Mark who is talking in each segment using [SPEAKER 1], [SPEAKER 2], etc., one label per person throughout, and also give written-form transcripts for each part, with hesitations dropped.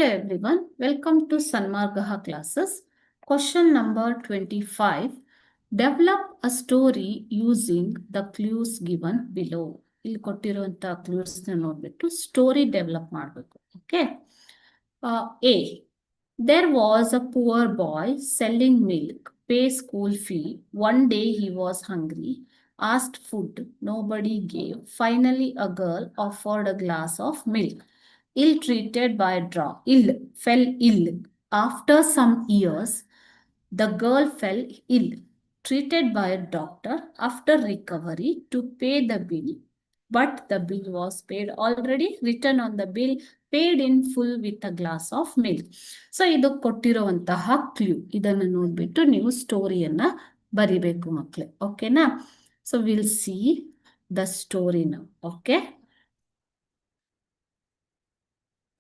[SPEAKER 1] Hello everyone, welcome to Sanmargaha classes. Question number 25. Develop a story using the clues given below. ಇಲ್ಲಿ ಕೊಟ್ಟಿರುವಂತ clues ನ ನೋಡ್ಬಿಟ್ಟು story develop ಮಾಡಬೇಕು. Okay. A. There was a poor boy selling milk, pay school fee. One day he was hungry, asked food, nobody gave. Finally, a girl offered a glass of milk. Ill-treated by fell ill. After some years, the girl fell ill, treated by a doctor after recovery to pay the bill. But the bill was paid already, written on the bill, paid in full with a glass of milk. So, ಇದು ಕೊಟ್ಟಿರುವಂತಹ clue. ಇದನ್ನು ನೋಡ್ಬಿಟ್ಟು ನೀವು ಸ್ಟೋರಿಯನ್ನ ಬರಿಬೇಕು ಮಕ್ಕಳೇ. ಓಕೆನಾ? So, we'll see the story now. Okay?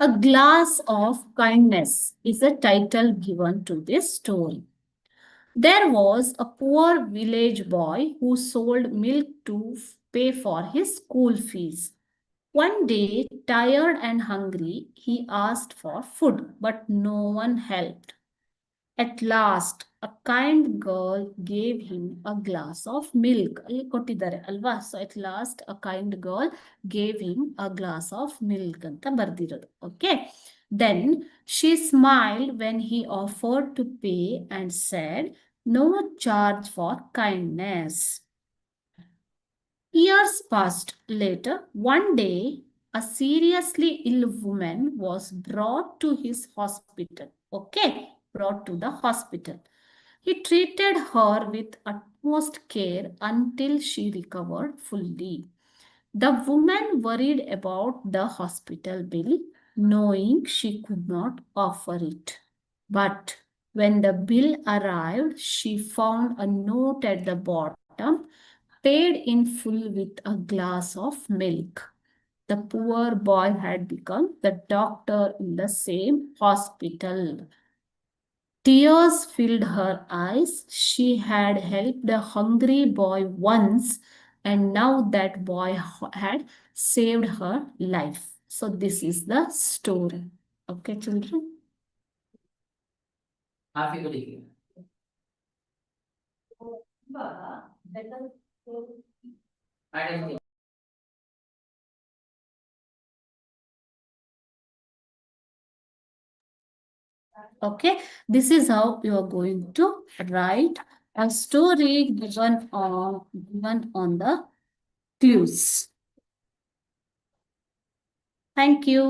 [SPEAKER 1] A glass of kindness is the title given to this story. There was a poor village boy who sold milk to pay for his school fees. One day, tired and hungry, he asked for food, but no one helped. At last, a kind girl gave him a glass of milk. ಅಲ್ಲಿ ಕೊಟ್ಟಿದ್ದಾರೆ ಅಲ್ವಾ? So at last, a kind girl gave him a glass of milk ಅಂತ ಬರ್ದಿರೋದು. Okay. Then she smiled when he offered to pay and said, "No charge for kindness." Years passed. Later, one day, a seriously ill woman was brought to his hospital. Okay, brought to the hospital. He treated her with utmost care until she recovered fully. The woman worried about the hospital bill, knowing she could not offer it. But when the bill arrived, she found a note at the bottom, paid in full with a glass of milk. The poor boy had become the doctor in the same hospital. Tears filled her eyes. She had helped a hungry boy once, and now that boy had saved her life. So this is the story. Okay, children? Okay, this is how you are going to write a story given on the clues. Thank you.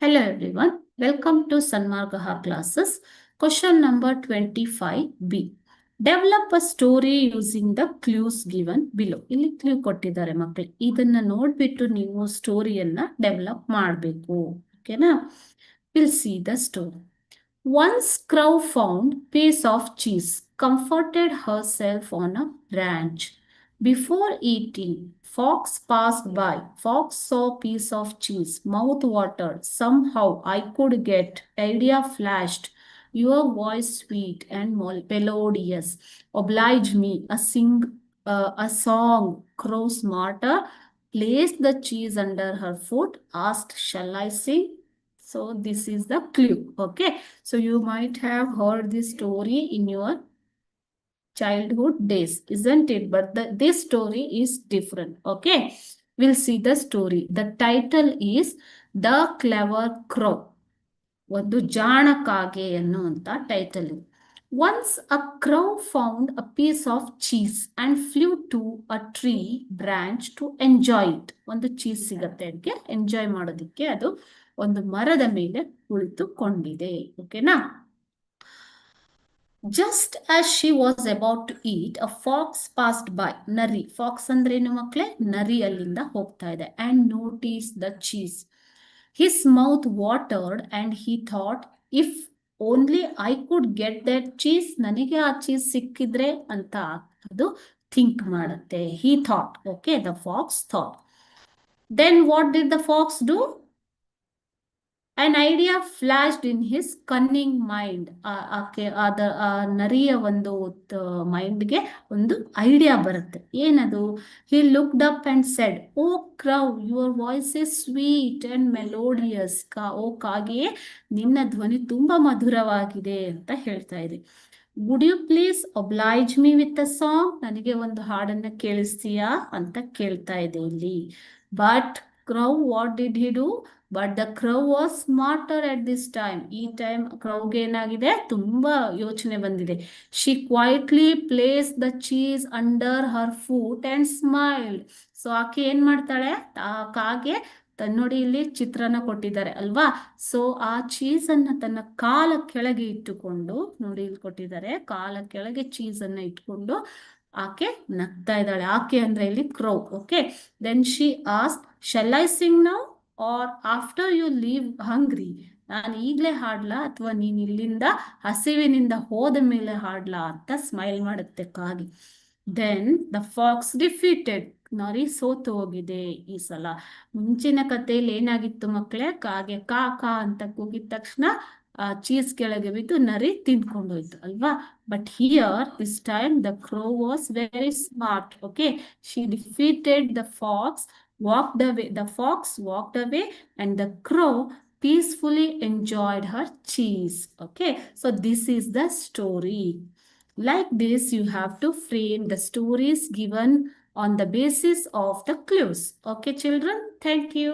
[SPEAKER 1] Hello everyone, welcome to Sanmargaha classes. Question number 25B. Develop a story using the clues given below. ಇಲ್ಲಿ clue ಕೊಟ್ಟಿದ್ದಾರೆ ಮಕ್ಕಳು. ಇದನ್ನ ನೋಡ್ಬಿಟ್ಟು ನೀವು ಸ್ಟೋರಿಯನ್ನ develop ಮಾಡಬೇಕು. ಓಕೆನಾ? We'll see the story. Once Crow found piece of cheese, comforted herself on a branch. Before eating, Fox passed by. Fox saw piece of cheese, mouth watered. Somehow I could get. Idea flashed. Your voice sweet and melodious. Oblige me. A song. Crow smarter. Placed the cheese under her foot. Asked, "Shall I sing?" So this is the clue. Okay. So you might have heard this story in your childhood days, isn't it? But this story is different. Okay. We'll see the story. The title is The Clever Crow. ಒಂದು ಜಾಣ ಕಾಗೆ ಅನ್ನುವಂತ title. Once a crow found a piece of cheese and flew to a tree branch to enjoy it. ಒಂದು cheese ಸಿಗತ್ತೆ ಅದಕ್ಕೆ enjoy ಮಾಡೋದಕ್ಕೆ ಅದು ಒಂದು ಮರದ ಮೇಲೆ ಕುಳಿತುಕೊಂಡಿದೆ. ಓಕೆನಾ? Just as she was about to eat, a fox passed by. ನರಿ. ಫಾಕ್ಸ್ ಅಂದ್ರೆ ಏನು ಮಕ್ಕಳೇ? ನರಿ ಅಲ್ಲಿಂದ ಹೋಗ್ತಾ ಇದೆ. And noticed the cheese. His mouth watered and he thought, if only I could get that cheese, ನನಗೆ ಆ ಚೀಸ್ ಸಿಕ್ಕಿದ್ರೆ ಅಂತ ಅದು ಥಿಂಕ್ ಮಾಡುತ್ತೆ. He thought, okay, the fox thought. Then what did the fox do? An idea flashed in his cunning mind. ಆ ನರಿಯ ಒಂದು ಮೈಂಡ್ಗೆ ಒಂದು idea ಬರುತ್ತೆ. ಏನದು? He looked up and said, "Oh crow, your voice is sweet and melodious." ಓ ಕಾಗೆ, ನಿನ್ನ ಧ್ವನಿ ತುಂಬಾ ಮಧುರವಾಗಿದೆ ಅಂತ ಹೇಳ್ತಾ ಇದೆ. Would you please oblige me with a song? ನನಗೆ ಒಂದು ಹಾಡನ್ನ ಕೇಳಿಸ್ತೀಯಾ ಅಂತ ಕೇಳ್ತಾ ಇದೆ ಇಲ್ಲಿ. But crow, what did he do? But the crow was smarter at this time. ಈ ಟೈಮ್ ಕ್ರೌಗೆ ಏನಾಗಿದೆ? ತುಂಬಾ ಯೋಚನೆ ಬಂದಿದೆ. She quietly placed the cheese under her foot and smiled. So ಆಕೆ ಏನ್ ಮಾಡ್ತಾಳೆ? ಆ ಕಾಗೆ ನೋಡಿ, ಇಲ್ಲಿ ಚಿತ್ರನ ಕೊಟ್ಟಿದ್ದಾರೆ ಅಲ್ವಾ? ಸೊ ಆ ಚೀಸ್ ಅನ್ನ ತನ್ನ ಕಾಲ ಕೆಳಗೆ ಇಟ್ಟುಕೊಂಡು, ನೋಡಿ ಇಲ್ಲಿ ಕೊಟ್ಟಿದ್ದಾರೆ, ಕಾಲ ಕೆಳಗೆ ಚೀಸ್ ಅನ್ನ ಇಟ್ಕೊಂಡು ಆಕೆ ನಗ್ತಾ ಇದ್ದಾಳೆ. ಆಕೆ ಅಂದ್ರೆ ಇಲ್ಲಿ crow. Okay, then she ask, shall I sing now or after you leave hungry? ನಾನು ಈಗಲೇ ಹಾಡ್ಲಾ ಅಥವಾ ನೀನ್ ಇಲ್ಲಿಂದ ಹಸಿವಿನಿಂದ ಹೋದ ಮೇಲೆ ಹಾಡ್ಲಾ ಅಂತ ಸ್ಮೈಲ್ ಮಾಡುತ್ತೆ ಕಾಗೆ. Then the fox defeated. ನರಿ ಸೋತು ಹೋಗಿದೆ ಈ ಸಲ. ಮುಂಚಿನ ಕಥೆಯಲ್ಲಿ ಏನಾಗಿತ್ತು ಮಕ್ಕಳೇ? ಕಾಗೆ ಕಾ ಕಾ ಅಂತ ಕೂಗಿದ ತಕ್ಷಣ ಚೀಸ್ ಕೆಳಗೆ ಬಿದ್ದು ನರಿ ತಿಂದ್ಕೊಂಡು ಹೋಯ್ತು ಅಲ್ವಾ? But here this time the crow was very smart. Okay, she defeated the fox, walked away. The fox walked away and the crow peacefully enjoyed her cheese. Okay, so this is the story. Like this, you have to frame the stories given on the basis of the clues. Okay, children, thank you.